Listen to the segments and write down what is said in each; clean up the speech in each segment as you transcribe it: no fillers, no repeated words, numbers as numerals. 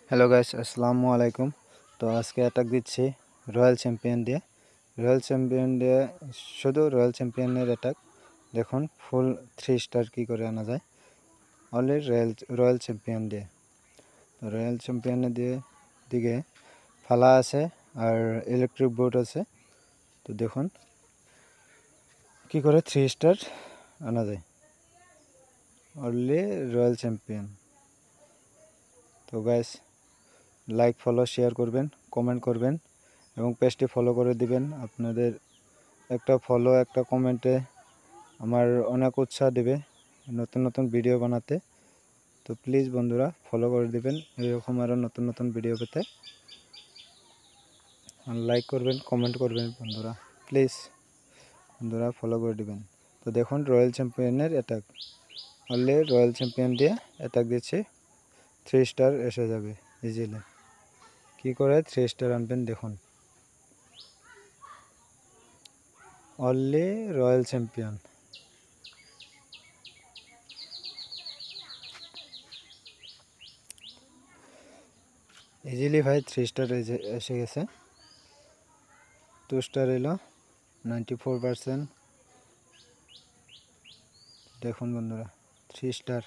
Hello guys, আসসালামু আলাইকুম। তো আজকে অ্যাটাক দিচ্ছি রয়্যাল চ্যাম্পিয়ন দিয়ে শুধু রয়্যাল চ্যাম্পিয়নের অ্যাটাক দেখুন। ফুল 3 স্টার কি করে আনা যায় অনলি রয়্যাল চ্যাম্পিয়ন দিয়ে। তো রয়্যাল চ্যাম্পিয়নের দিকে ফালা আছে আর ইলেকট্রিক বোর্ড আছে। তো দেখুন কি করে 3 স্টার আনা যায় অনলি রয়্যাল চ্যাম্পিয়ন। তো গাইস, লাইক ফলো শেয়ার করবেন, কমেন্ট করবেন এবং পেজটি ফলো করে দিবেন। আপনাদের একটা ফলো একটা কমেন্টে আমার অনেক উৎসাহ দেবে নতুন নতুন ভিডিও বানাতে। তো প্লিজ বন্ধুরা ফলো করে দিবেন এরকম আরও নতুন নতুন ভিডিও পেতে। লাইক করবেন, কমেন্ট করবেন বন্ধুরা, প্লিজ বন্ধুরা ফলো করে দিবেন। তো দেখুন রয়্যাল চ্যাম্পিয়নের অ্যাটাক অনলি রয়্যাল চ্যাম্পিয়ন দিয়ে অ্যাটাক দিচ্ছে। 3 স্টার এসে যাবে ইজিলি। কি করে 3 স্টার আনবেন দেখুন, অনলি রয়্যাল চ্যাম্পিয়ন। ইজিলি ভাই 3 স্টার এসে গেছে। 2 স্টার এলো 94%। দেখুন বন্ধুরা 3 স্টার।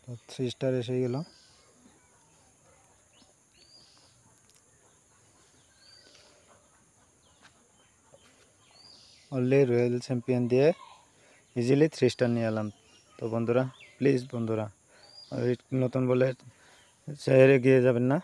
তো 3 স্টার এসে গেল। অনলি রয়্যাল চ্যাম্পিয়ন দিয়ে ইজিলি 3 স্টার নিয়ে এলাম। তো বন্ধুরা প্লিজ বন্ধুরা নতুন বলে ছেড়ে গিয়ে যাবেন না।